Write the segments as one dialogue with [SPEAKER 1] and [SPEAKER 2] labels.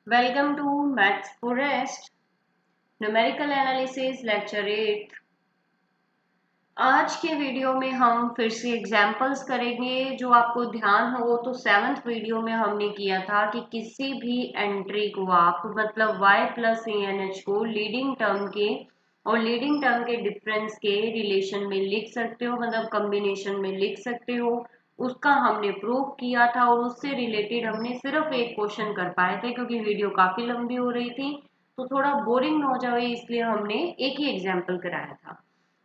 [SPEAKER 1] Welcome to Maths Forest numerical analysis lecture 8। आज के video में हम फिर से एग्जाम्पल्स करेंगे। जो आपको ध्यान हो तो सेवन्थ वीडियो में हमने किया था कि किसी भी एंट्री को आप मतलब y प्लस ANH को लीडिंग टर्म के और लीडिंग टर्म के डिफरेंस के रिलेशन में लिख सकते हो, मतलब कॉम्बिनेशन में लिख सकते हो। उसका हमने प्रूव किया था और उससे रिलेटेड हमने सिर्फ एक क्वेश्चन कर पाए थे क्योंकि वीडियो काफी लंबी हो रही थी, तो थोड़ा बोरिंग ना हो जाए इसलिए हमने एक ही एग्जाम्पल कराया था।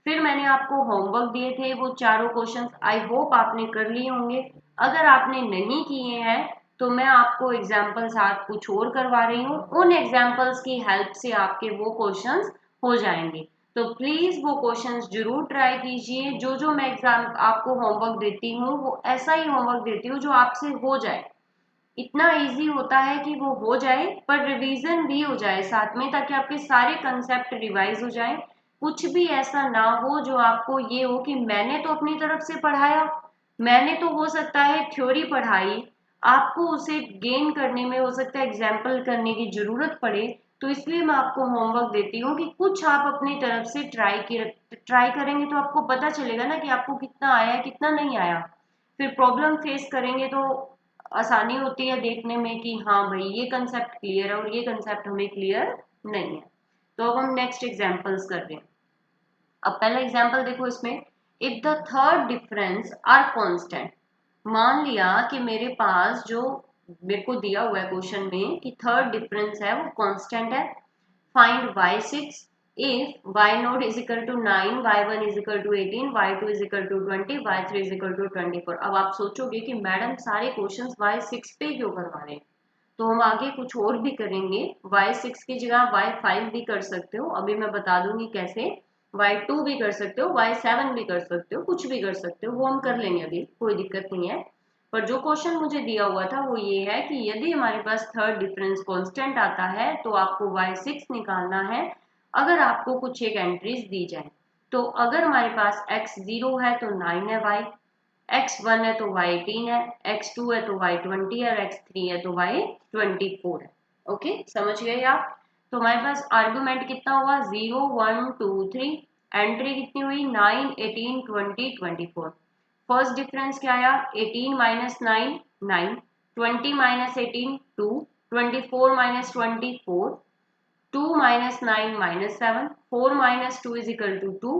[SPEAKER 1] फिर मैंने आपको होमवर्क दिए थे, वो चारों क्वेश्चंस आई होप आपने कर लिए होंगे। अगर आपने नहीं किए हैं तो मैं आपको एग्जाम्पल साथ कुछ और करवा रही हूँ, उन एग्जाम्पल्स की हेल्प से आपके वो क्वेश्चंस हो जाएंगे। तो प्लीज वो क्वेश्चंस जरूर ट्राई कीजिए। जो मैं एग्जाम आपको होमवर्क देती हूँ वो ऐसा ही होमवर्क देती हूँ जो आपसे हो जाए। इतना इजी होता है कि वो हो जाए पर रिवीजन भी हो जाए साथ में, ताकि आपके सारे कंसेप्ट रिवाइज हो जाए। कुछ भी ऐसा ना हो जो आपको ये हो कि मैंने तो अपनी तरफ से पढ़ाया, मैंने तो हो सकता है थ्योरी पढ़ाई, आपको उसे गेन करने में हो सकता है एग्जाम्पल करने की जरूरत पड़े। तो इसलिए मैं आपको होमवर्क देती हूँ कि कुछ आप अपनी तरफ से ट्राई करेंगे तो आपको पता चलेगा ना कि आपको कितना आया कितना नहीं आया। फिर प्रॉब्लम फेस करेंगे तो आसानी होती है देखने में कि हाँ भाई ये कंसेप्ट क्लियर है और ये कंसेप्ट हमें क्लियर नहीं है। तो अब हम नेक्स्ट एग्जांपल्स कर रहे हैं। अब पहला एग्जांपल देखो इसमें, if the third difference are constant. मान लिया कि मेरे पास जो मेरे को दिया हुआ है क्वेश्चन में कि थर्ड डिफरेंस है वो कांस्टेंट है। Find y6 if y0 is equal to 9, y1 is equal to 18, y2 is equal to 20, y3 is equal to 24। अब आप सोचोगे कि मैडम सारे क्वेश्चंस y6 पे क्यों करवा रहे हैं, तो हम आगे कुछ और भी करेंगे। y6 की जगह y5 भी कर सकते हो, अभी मैं बता दूंगी कैसे। y2 भी कर सकते हो, y7 भी कर सकते हो, कुछ भी कर सकते हो, वो हम कर लेंगे, अभी कोई दिक्कत नहीं है। पर जो क्वेश्चन मुझे दिया हुआ था वो ये है कि यदि हमारे पास थर्ड डिफरेंस कांस्टेंट आता है तो आपको y6 निकालना है अगर आपको कुछ एक एंट्रीज दी जाए। तो अगर हमारे पास x0 है तो 9 है y, x1 है तो y18 है, x2 है तो y20 है और x3 है तो y24 है। ओके, समझ गए आप। तो हमारे पास आर्गुमेंट कितना हुआ, 0 1 2 3। एंट्री कितनी हुई, 9 18 20 24। फर्स्ट डिफरेंस क्या आया, 18 minus 9 9, 20 minus 18 2, 24 minus 24 2 minus 9 minus 7, 4 minus 2 is equal to 2,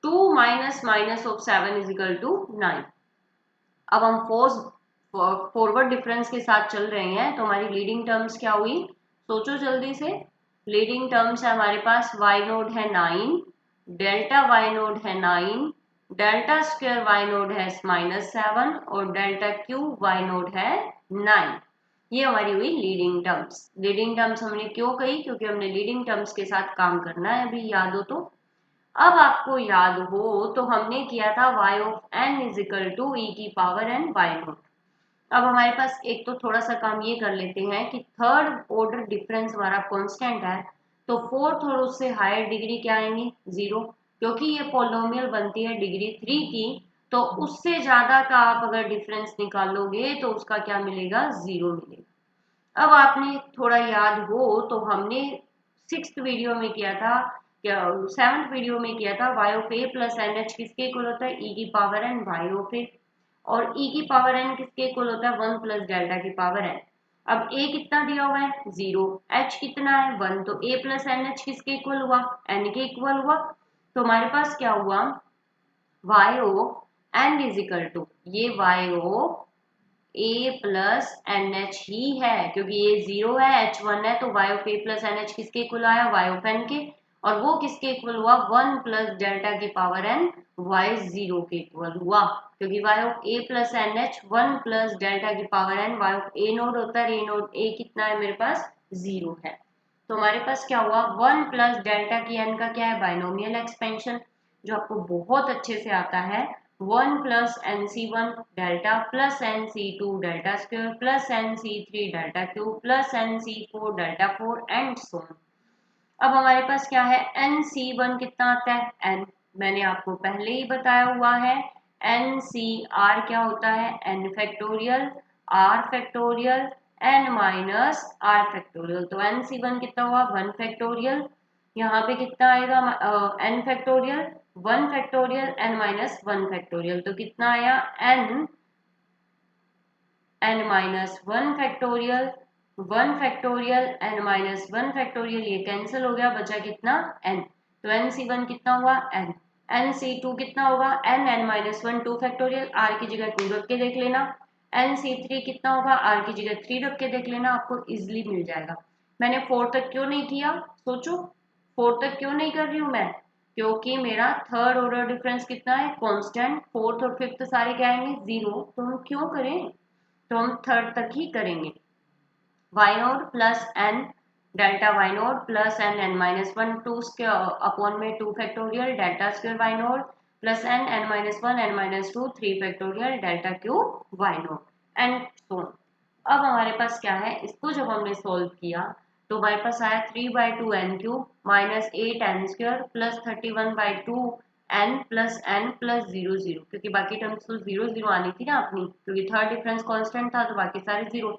[SPEAKER 1] 2 minus minus of 7 is equal to 9। अब हम फॉरवर्ड डिफरेंस के साथ चल रहे हैं तो हमारी लीडिंग टर्म्स क्या हुई, सोचो जल्दी से। लीडिंग टर्म्स है हमारे पास, y नोड है 9, डेल्टा y नोड है 9, डेल्टा स्क्वायर y नोड है -7 और डेल्टा क्यू y नोड है 9। ये हमारी हुई लीडिंग टर्म्स। लीडिंग टर्म्स हमने क्यों कही, क्योंकि हमने लीडिंग टर्म्स के साथ काम करना है, अभी याद हो तो। अब आपको याद हो तो हमने किया था y of n is equal to e की पावर n y नोट। अब हमारे पास एक तो थोड़ा सा काम ये कर लेते हैं कि थर्ड ऑर्डर डिफरेंस हमारा कांस्टेंट है, तो फोर्थ और उससे हायर डिग्री क्या आएंगी, 0। क्योंकि ये पोलोमियल बनती है डिग्री 3 की, तो उससे ज्यादा का आप अगर डिफरेंस निकालोगे तो उसका क्या मिलेगा, 0 मिलेगा। अब आपने थोड़ा याद हो तो हमने सिक्स्थ वीडियो में किया था, क्या सेवन्थ वीडियो में किया था, y of a plus n h किसके इक्वल होता है, e की power n y of a। और e की पावर n किसके इक्वल होता है, 1 प्लस डेल्टा की पावर n। अब a कितना दिया हुआ है, 0, h कितना है 1, तो a प्लस एन एच किसके इक्वल हुआ, n के इक्वल हुआ। तो हमारे पास क्या हुआ, y of n is equal to, ये y of a plus n h ही है क्योंकि ये 0 है, एच 1 है, तो y of a plus n h किसके इक्वल आया, y ऑफ n के। और वो किसके इक्वल हुआ, 1 प्लस डेल्टा की पावर n y0 के इक्वल हुआ, क्योंकि y of a plus n h 1 plus delta की power n y of a naught होता है, ए नोड ए कितना है मेरे पास, 0 है। तो हमारे पास क्या हुआ, 1 प्लस डेल्टा की n का क्या है, बाइनोमियल एक्सपेंशन, जो आपको बहुत अच्छे से आता है। 1 plus n C one delta plus n C two delta square plus n C three delta cube plus n C four delta four and so on. अब हमारे पास क्या है, एन सी वन कितना आता है, एन, मैंने आपको पहले ही बताया हुआ है। एन सी आर क्या होता है, n factorial r factorial n minus r factorial. तो NC1 कितना हुआ 1 फैक्टोरियल, यहाँ पे कितना आएगा n factorial 1 factorial n minus 1 factorial. तो कितना आया n minus 1 factorial 1 factorial n minus 1 factorial, ये कैंसिल हो गया, बचा कितना n। तो NC1 कितना हुआ n। NC2 कितना होगा n माइनस 1 2 फैक्टोरियल, r की जगह 2 रख के देख लेना। NC3 कितना होगा r की जगह 3 रख के देख लेना, आपको इजिली मिल जाएगा। मैंने 4 तक क्यों नहीं किया, सोचो 4 तक क्यों नहीं कर रही हूँ मैं, क्योंकि मेरा थर्ड ऑर्डर डिफरेंस कितना है कांस्टेंट, फोर्थ और फिफ्थ सारे क्या आएंगे 0, तो हम क्यों करें, तो हम थर्ड तक ही करेंगे। Y naught plus n delta y naught plus n n minus 1 2 upon में 2 factorial delta square y naught plus n n minus 1 n minus 2 3 factorial delta cube y naught and so. अब हमारे पास क्या है, इसको जब हमने सॉल्व किया तो हमारे पास आया 3/2 n cube minus 8 n square plus 31/2 n plus n plus 0 0, क्योंकि बाकी टर्म्स तो 0 0 आनी थी ना अपनी, क्योंकि थर्ड डिफरेंस कांस्टेंट था तो बाकी सारे 0।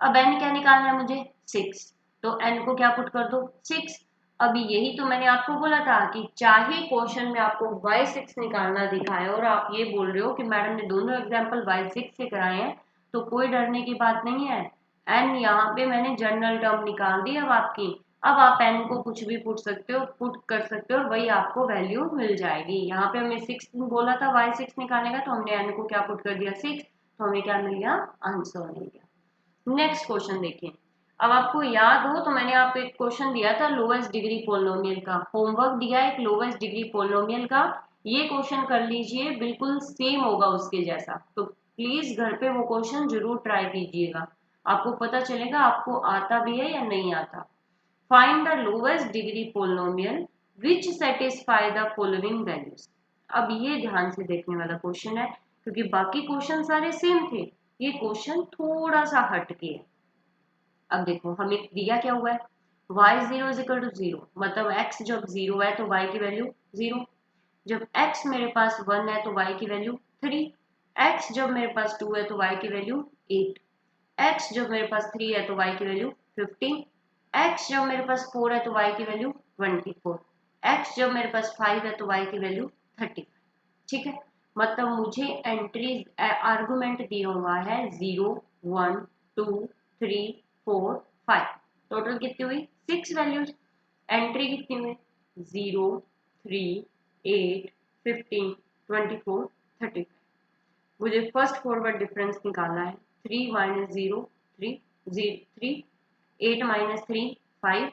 [SPEAKER 1] अब n क्या निकालना है मुझे 6, तो n को क्या पुट कर दो 6। अभी यही तो मैंने आपको बोला था कि चाहे क्वेश्चन में आपको y6 निकालना दिखाए और आप ये बोल रहे हो कि मैडम ने दोनों एग्जांपल y6 से कराए हैं, तो कोई डरने की बात नहीं है। n यहाँ पे मैंने जनरल टर्म निकाल दी अब आपकी, अब आप n को कुछ भी पुट सकते हो, पुट कर सकते हो और वही आपको वैल्यू मिल जाएगी। यहाँ पे हमें 6 बोला था y6 निकालने का, तो हमने n को क्या पुट कर दिया 6, तो हमें क्या मिल गया आंसर मिल गया। नेक्स्ट क्वेश्चन देखिए, अब आपको याद हो तो मैंने आपको एक क्वेश्चन दिया था लोवेस्ट डिग्री पोलिनोमियल का, होमवर्क दिया है एक लोवेस्ट डिग्री पोलिनोमियल का, ये क्वेश्चन कर लीजिए, बिल्कुल सेम होगा उसके जैसा, तो प्लीज घर पे वो क्वेश्चन जरूर ट्राई कीजिएगा, आपको पता चलेगा आपको आता भी है या नहीं आता। Find the lowest degree polynomial which satisfy the following values. अब ये ध्यान से देखने वाला क्वेश्चन है, क्योंकि बाकी क्वेश्चन सारे सेम थे, ये क्वेश्चन थोड़ा सा हटके है। अब देखो हमें दिया क्या हुआ है y0 = 0, मतलब x जब 0 है तो y की वैल्यू 0, जब x मेरे पास 1 है तो y की वैल्यू 3, x जब मेरे पास 2 है तो y की वैल्यू 8, x जब मेरे पास 3 है तो y की वैल्यू 15, x जब मेरे पास 4 है तो y की वैल्यू 24, x जब मेरे पास 5 है तो y की वैल्यू 35। ठीक है, मतलब मुझे एंट्री आर्गुमेंट दिया हुआ है 0 1 2 3 4 5, टोटल कितनी हुई 6 वैल्यूज, एंट्री कितनी हुई 0 3 8 15 24 35। मुझे फर्स्ट फॉरवर्ड डिफरेंस निकालना है 3 minus 0 3 3 8 minus 3 5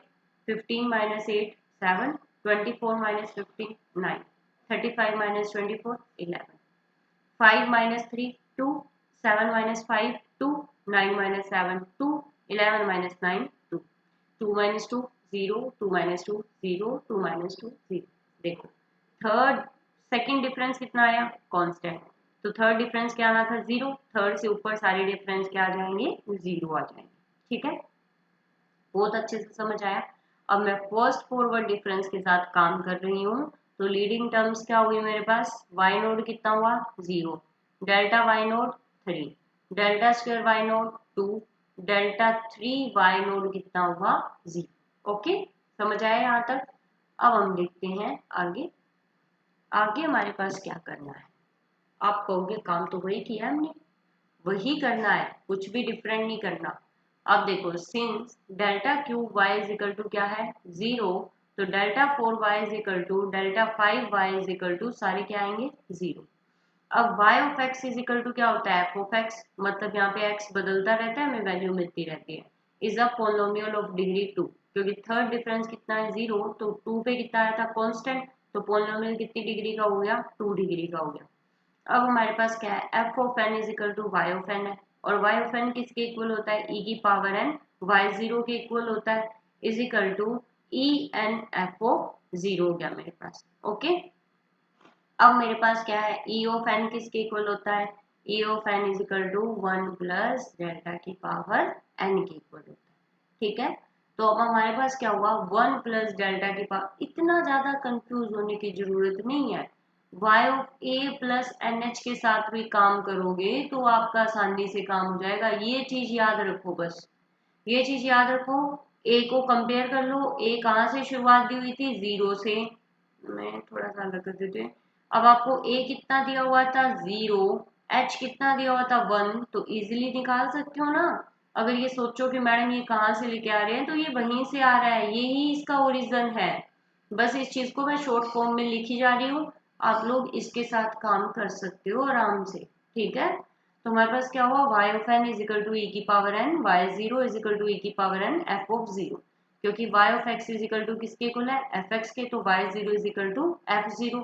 [SPEAKER 1] 15 minus 8 7 24 minus 15 9 35 minus 24 11 5 minus 3 2 7 minus 5 2 9 minus 7 2 11 minus 9 2 2 minus 2 0 2 minus 2 0 2 minus 2 0। देखो थर्ड सेकंड डिफरेंस कितना आया कांस्टेंट, तो थर्ड डिफरेंस क्या आना था 0, थर्ड से ऊपर सारे डिफरेंस क्या आ जाएंगे 0 आ जाएंगे। ठीक है, बहुत अच्छे से समझ आया। अब मैं फर्स्ट फॉरवर्ड डिफरेंस के साथ काम कर रही हूँ, तो लीडिंग टर्म्स क्या हुई मेरे पास वाई नोड कितना हुआ 0, delta y naught 3, delta square y naught 2, delta 3 y naught कितना हुआ 0। ओके, समझ आया यहाँ तक। अब हम देखते हैं आगे, आगे हमारे पास क्या करना है। आप कहोगे काम तो वही किया हमने, वही करना है, कुछ भी डिफरेंट नहीं करना। अब देखो since delta cube y is equal to क्या है 0, तो delta 4y is equal to delta 5y is equal to सारे क्या आएंगे 0। अब y of x is equal to क्या होता है f ऑफ x, मतलब यहाँ पे x बदलता रहता है, हमें वैल्यू मिलती रहती है, is a polynomial of degree 2, क्योंकि थर्ड डिफरेंस कितना है 0, तो 2 पे कितना आया था कांस्टेंट, तो पोलिनोमियल कितनी डिग्री का हो गया 2 डिग्री का हो गया। अब हमारे पास क्या है f of n is equal to y of n है, और y ऑफ n किसके इक्वल होता है e की पावर n, y0 के इक्वल होता है, is equal to e n f of 0 हो गया मेरे पास। ओके, अब मेरे पास क्या है e ऑफ n किसके इक्वल होता है, e of n is equal to 1 plus delta की पावर n के इक्वल होता है। ठीक है, तो अब हमारे पास क्या हुआ 1 प्लस डेल्टा की पावर, इतना ज्यादा कंफ्यूज होने की जरूरत नहीं है, y of a plus n h के साथ भी काम करोगे तो आपका आसानी से काम हो जाएगा। ये चीज याद रखो, बस ये चीज याद रखो। ए को कंपेयर कर लो, ए कहाँ से शुरुआत दी हुई थी, 0 से। मैं थोड़ा सा अलग कर देते हैं। अब आपको ए कितना दिया हुआ था, 0। एच कितना दिया हुआ था, 1। तो इजीली निकाल सकते हो ना। अगर ये सोचो कि मैडम ये कहाँ से लेके आ रहे हैं, तो ये वहीं से आ रहा है, यही इसका ओरिजिन है। बस इस चीज को मैं शॉर्ट फॉर्म में लिखी जा रही हूँ, आप लोग इसके साथ काम कर सकते हो आराम से। ठीक है, तो हमारे पास क्या हुआ, y of n is equal to ई की power n, y0 is equal to ई की पावर n f ऑफ 0। क्योंकि y of x is equal to किसके इक्वल है, fx के, तो y0 is equal to f0।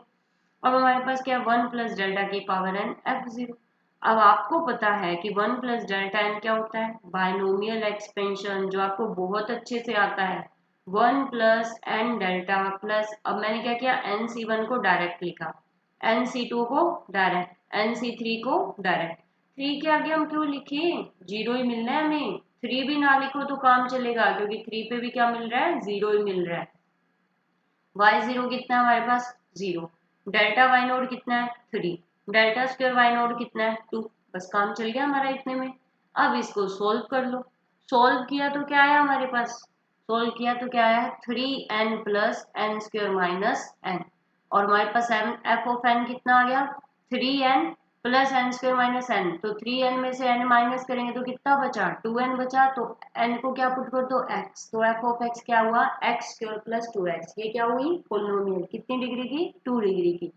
[SPEAKER 1] अब हमारे पास क्या है, 1 प्लस डेल्टा की पावर n f0। अब आपको पता है कि 1 प्लस डेल्टा n क्या होता है, बायनोमियल एक्सपेंशन, जो आपको बहुत अच्छे से आता है। 1 प्लस एन डेल्टा प्लस, अब मैंने क्या किया, एन सी वन को डायरेक्ट लिखा, एन सी टू को डायरेक्ट, एन सी थ्री को डायरेक्ट। 3 के आगे हम क्यों लिखे, 0 ही मिलना है हमें। 3 भी ना लिखो तो काम चलेगा, क्योंकि 3 पे भी क्या मिल रहा है, 0 ही मिल रहा है। y0 कितना है हमारे पास, 0। डेल्टा वाई नोड कितना है, 3। डेल्टा स्क्वायर वाई नोड कितना है, 2। बस काम चल गया हमारा इतने में। अब इसको सोल्व कर लो। सोल्व किया तो क्या आया हमारे पास, सोल्व किया तो क्या आया, 3n plus n square minus n. और हमारे पास एफ ऑफ एन कितना आ गया, 3n plus n square minus n. तो 3n में से n माइनस करेंगे तो कितना बचा, 2n बचा। तो n को क्या पुट कर दो, x। तो f ऑफ x क्या हुआ, x स्क्वायर प्लस 2x। ये क्या हुई, पोलिनोमियल कितनी डिग्री की, 2 डिग्री की।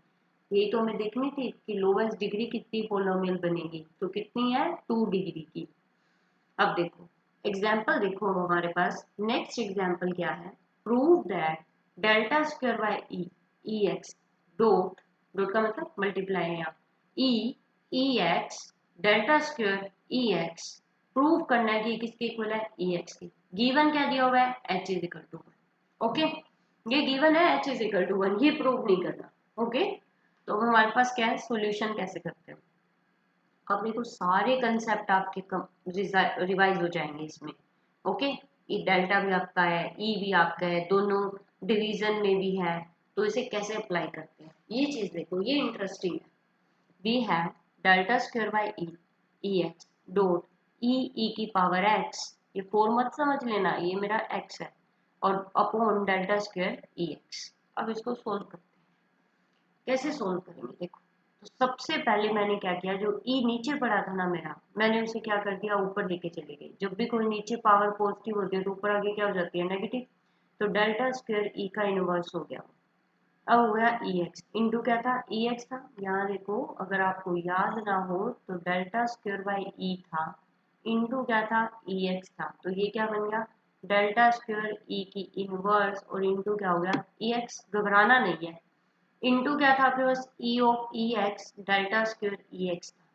[SPEAKER 1] यही तो हमें देखनी थी कि लोवेस्ट डिग्री कितनी पोलिनोमियल बनेगी, तो कितनी है, 2 डिग्री की। अब देखो एग्जाम्पल, देखो हमारे पास नेक्स्ट एग्जाम्पल क्या है, prove that delta square by e, e x dot, dot का मतलब मल्टीप्लाई है यहाँ, ई e x delta square E x. Prove करना है कि किसके इक्वल है, ई एक्स की। गिवन क्या दिया हुआ है, h is equal to 1। Okay, ये गिवन है एच इज इक्वल टू 1, ये प्रूव नहीं करना। ओके, तो हमारे पास क्या है, सोल्यूशन कैसे करते हैं। अब देखो सारे कंसेप्ट आपके रिवाइज हो जाएंगे इसमें। ओके, ये डेल्टा भी आपका है, ई भी आपका है, दोनों डिवीजन में भी है। तो इसे कैसे अप्लाई करते हैं, ये चीज देखो, ये इंटरेस्टिंग है। We have delta square by e, e x dot e की पावर एक्स। ये 4 मत समझ लेना, ये मेरा एक्स है, और upon delta square E x. अब इसको सोल्व करते हैं, कैसे सोल्व करेंगे देखो। तो सबसे पहले मैंने क्या किया, जो ई नीचे पड़ा था ना मेरा, मैंने उसे क्या कर दिया, ऊपर लेके चले गए। जब भी कोई नीचे पावर पॉजिटिव होती है तो ऊपर आगे क्या हो जाती है, नेगेटिव। तो डेल्टा स्क्वायर ई का इनवर्स हो गया। अब हो गया ई एक्स इंटू क्या था, ई एक्स था। यहाँ देखो अगर आपको याद ना हो तो डेल्टा स्क्वायर बाई ई था, इंटू क्या था, ई एक्स था। तो ये क्या बन गया, डेल्टा स्क्वायर ई की इनवर्स, और इंटू क्या हो गया, ई एक्स। घबराना नहीं है, इनटू क्या था आपके पास, E of E x delta square E x था।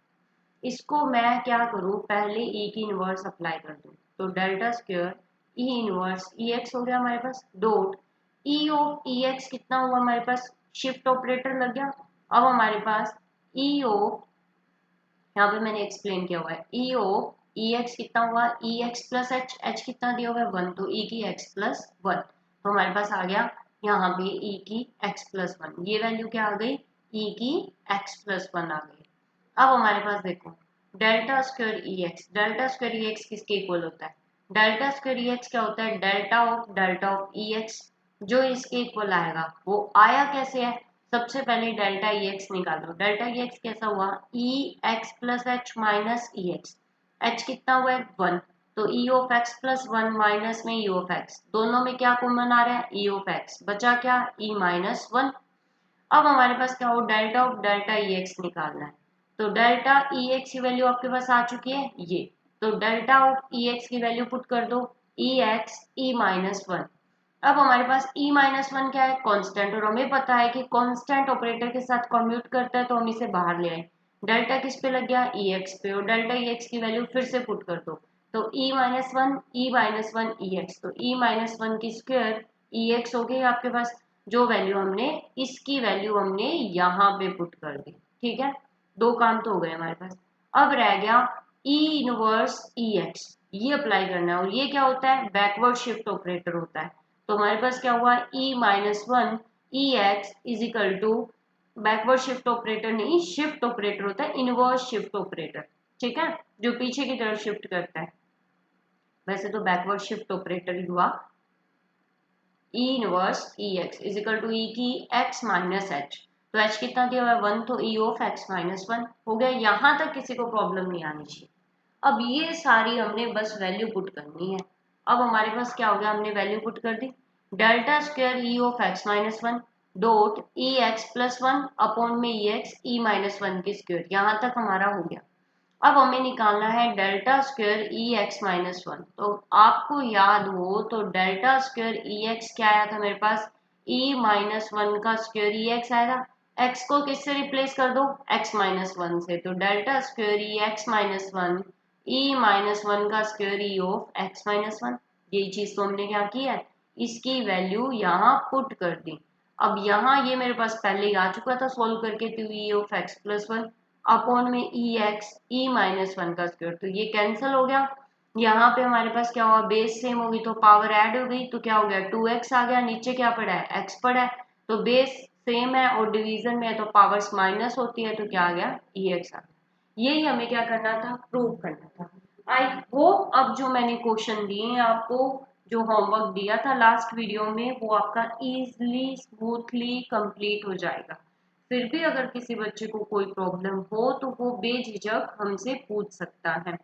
[SPEAKER 1] इसको मैं क्या करूँ, पहले ई की इनवर्स अप्लाई कर दूँ। तो delta square E inverse E x हो गया हमारे पास, dot E of E x कितना हुआ हमारे पास, शिफ्ट ऑपरेटर लग गया। अब हमारे पास ई ऑफ, यहाँ पे मैंने एक्सप्लेन किया हुआ है, ई ऑफ ई एक्स कितना हुआ, ई एक्स प्लस एच, एच कितना दिया हुआ है 1, तो ई की एक्स प्लस 1। तो हमारे पास आ गया यहाँ पे ई की एक्स प्लस 1, ये वैल्यू क्या आ गई, ई की एक्स प्लस 1 आ गई। अब हमारे पास देखो delta square E x, delta square E x किसके इक्वल होता है, डेल्टा स्क्वायर ई एक्स क्या होता है, डेल्टा ऑफ ई एक्स। जो इसके इक्वल आएगा वो आया कैसे है, सबसे पहले डेल्टा ई एक्स निकालो। डेल्टा ई एक्स कैसा हुआ, ई एक्स प्लस एच माइनस ई एक्स। एच कितना हुआ है 1, तो ई ऑफ एक्स प्लस 1 माइनस में ई ऑफ एक्स, दोनों में क्या कॉमन आ रहा है, ई ऑफ एक्स, बचा क्या, ई माइनस 1। अब हमारे पास क्या हो, delta of delta E x निकालना है। तो डेल्टा ई एक्स की वैल्यू आपके पास आ चुकी है ये, तो डेल्टा ऑफ ई एक्स की वैल्यू पुट कर दो, ई एक्स ई माइनस 1। अब हमारे पास e माइनस 1 क्या है, कांस्टेंट, और हमें पता है कि कांस्टेंट ऑपरेटर के साथ कम्यूट करता है, तो हम इसे बाहर ले आए। डेल्टा किस पे लग गया, ई एक्स पे, और डेल्टा ई एक्स की वैल्यू फिर से पुट कर दो। तो e माइनस वन ई एक्स, तो e माइनस 1 की स्क्वायर ई एक्स हो गई आपके पास। जो वैल्यू हमने, इसकी वैल्यू हमने यहाँ पे पुट कर दी। ठीक है, दो काम तो हो गए हमारे पास। अब रह गया ई इनवर्स ई एक्स, ये अप्लाई करना है। और ये क्या होता है, बैकवर्ड शिफ्ट ऑपरेटर होता है। तो हमारे पास क्या हुआ, e minus 1 e x is equal to backward shift operator नहीं, शिफ्ट ऑपरेटर होता है इनवर्स शिफ्ट ऑपरेटर, ठीक है, जो पीछे की तरफ शिफ्ट करता है। वैसे तो बैकवर्ड शिफ्ट ऑपरेटर ही हुआ। E inverse E x is equal to ई की एक्स माइनस एच, तो एच कितना दिया हुआ है 1, तो ई ऑफ एक्स माइनस 1 हो गया। यहां तक किसी को प्रॉब्लम नहीं आनी चाहिए। अब ये सारी हमने बस वैल्यू पुट करनी है। अब हमारे पास क्या हो गया, हमने वैल्यू पुट कर दी, delta square E of x minus 1 dot E x plus 1 upon में ई एक्स ई माइनस 1 की स्क्वायर, यहां तक हमारा हो गया। अब हमें निकालना है delta square E x minus 1। तो आपको याद हो तो डेल्टा स्क्वायर ई एक्स क्या आया था मेरे पास, ई माइनस 1 का स्क्वायर ई एक्स आएगा। एक्स को किससे रिप्लेस कर दो, एक्स माइनस 1 से, तो delta square E x minus 1 E minus 1 का square E of x minus 1। यही चीज तो हमने क्या की है, इसकी वैल्यू यहाँ पुट कर दी। अब यहाँ ये मेरे पास पहले ही आ चुका था सोल्व करके, तो ई ऑफ एक्स प्लस 1 अपॉन में ई एक्स ई माइनस 1 का स्क्वायर, तो ये कैंसिल हो गया। यहाँ पे हमारे पास क्या हुआ, बेस सेम होगी तो पावर ऐड हो गई, तो क्या हो गया 2x आ गया, नीचे क्या पड़ा है x पड़ा है, तो बेस सेम है और डिवीजन में है तो पावर्स माइनस होती है, तो क्या आ गया ex आ गया। यही हमें क्या करना था, प्रूव करना था। आई होप अब जो मैंने क्वेश्चन दिए हैं आपको, जो होमवर्क दिया था लास्ट वीडियो में, वो आपका इजीली स्मूथली कंप्लीट हो जाएगा। फिर भी अगर किसी बच्चे को कोई प्रॉब्लम हो तो वो बेझिझक हमसे पूछ सकता है।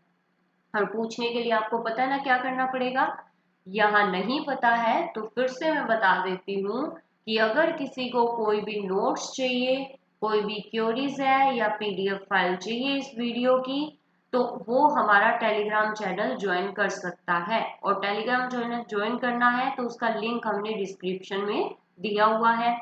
[SPEAKER 1] और पूछने के लिए आपको पता है ना क्या करना पड़ेगा, यहाँ नहीं पता है तो फिर से मैं बता देती हूँ कि अगर किसी को कोई भी नोट्स चाहिए, कोई भी क्वेरीज है या पीडीएफ फाइल चाहिए इस वीडियो की, तो वो हमारा टेलीग्राम चैनल ज्वाइन कर सकता है। और टेलीग्राम चैनल ज्वाइन करना है तो उसका लिंक हमने डिस्क्रिप्शन में दिया हुआ है।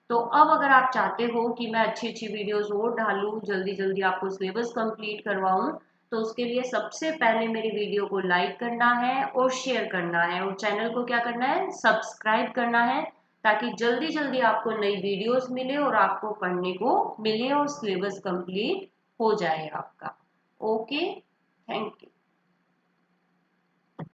[SPEAKER 1] तो अब अगर आप चाहते हो कि मैं अच्छी अच्छी वीडियोस और डालूं, जल्दी जल्दी आपको सिलेबस कंप्लीट करवाऊं, तो उसके लिए सबसे पहले मेरी वीडियो को लाइक करना है और शेयर करना है, और चैनल को क्या करना है, सब्सक्राइब करना है, ताकि जल्दी जल्दी आपको नई वीडियोस मिले और आपको पढ़ने को मिले और सिलेबस कंप्लीट हो जाए आपका। Okay, thank you.